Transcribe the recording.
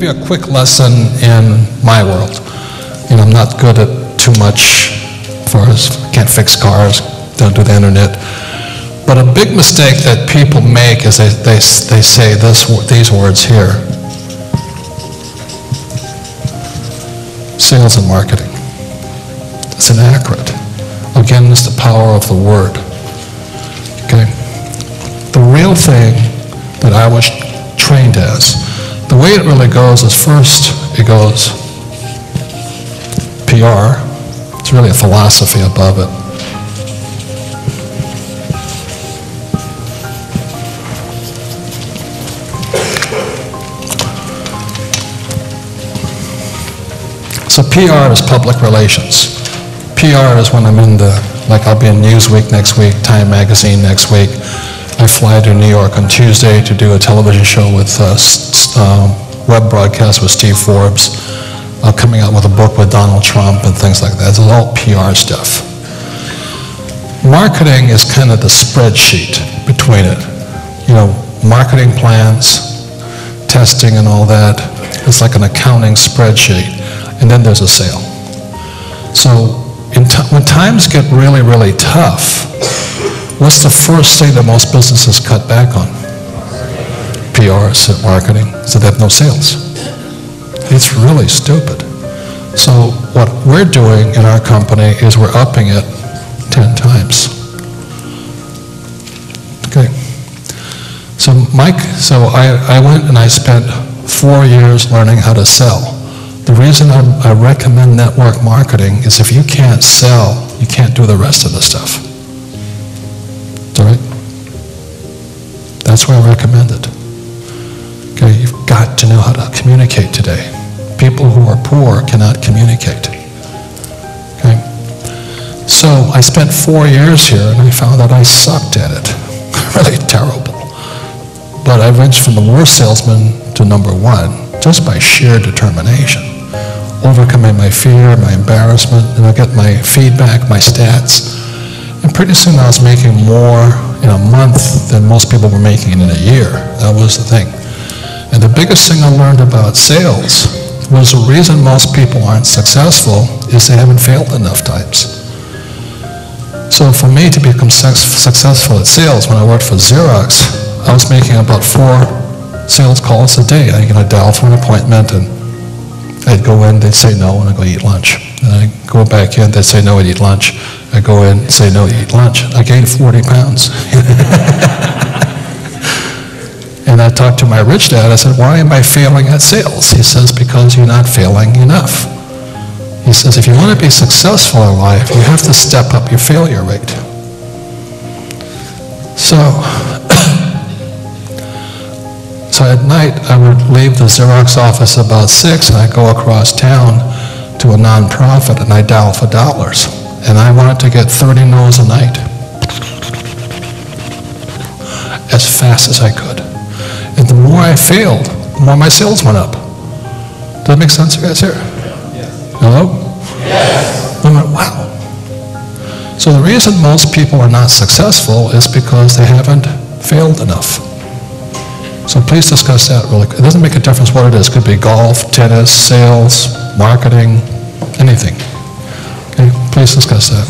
give you a quick lesson in my world. You know, I'm not good at too much for us. Can't fix cars, don't do the internet. But a big mistake that people make is they say these words here. Sales and marketing. It's inaccurate. Again, it's the power of the word. Okay? The real thing that I was trained as, the way it really goes is first it goes PR. It's really a philosophy above it. So PR is public relations. PR is when I'm in like I'll be in Newsweek next week, Time Magazine next week. I fly to New York on Tuesday to do a television show with web broadcast with Steve Forbes, coming out with a book with Donald Trump and things like that. It's all PR stuff. Marketing is kind of the spreadsheet between it. You know, marketing plans, testing and all that. It's like an accounting spreadsheet. And then there's a sale. So when times get really, really tough, what's the first thing that most businesses cut back on? PR, marketing, so they have no sales. It's really stupid. So what we're doing in our company is we're upping it 10 times. Okay. So I went and I spent 4 years learning how to sell. The reason I recommend network marketing is if you can't sell, you can't do the rest of the stuff. All right? That's why I recommend it. Okay, you've got to know how to communicate today. People who are poor cannot communicate. Okay? So I spent 4 years here and I found that I sucked at it. Really terrible. But I went from the worst salesman to #1 just by sheer determination. Overcoming my fear, my embarrassment, and I get my feedback, my stats. And pretty soon I was making more in a month than most people were making in a year. That was the thing. And the biggest thing I learned about sales was the reason most people aren't successful is they haven't failed enough times. So for me to become successful at sales, when I worked for Xerox, I was making about 4 sales calls a day. I'd dial for an appointment and I'd go in, they'd say no, and I'd go eat lunch. And I'd go back in, they'd say no, I'd eat lunch. I'd go in, say no, I'd eat lunch. I gained 40 pounds. And I talked to my rich dad, I said, why am I failing at sales? He says, because you're not failing enough. He says, if you want to be successful in life, you have to step up your failure rate. So at night, I would leave the Xerox office about 6, and I'd go across town to a nonprofit, and I'd dial for dollars. And I wanted to get 30 no's a night, as fast as I could. And the more I failed, the more my sales went up. Does that make sense, you guys here? Yes. Hello? Yes. I went, wow. So the reason most people are not successful is because they haven't failed enough. So please discuss that really quick. It doesn't make a difference what it is. It could be golf, tennis, sales, marketing, anything. Okay, please discuss that.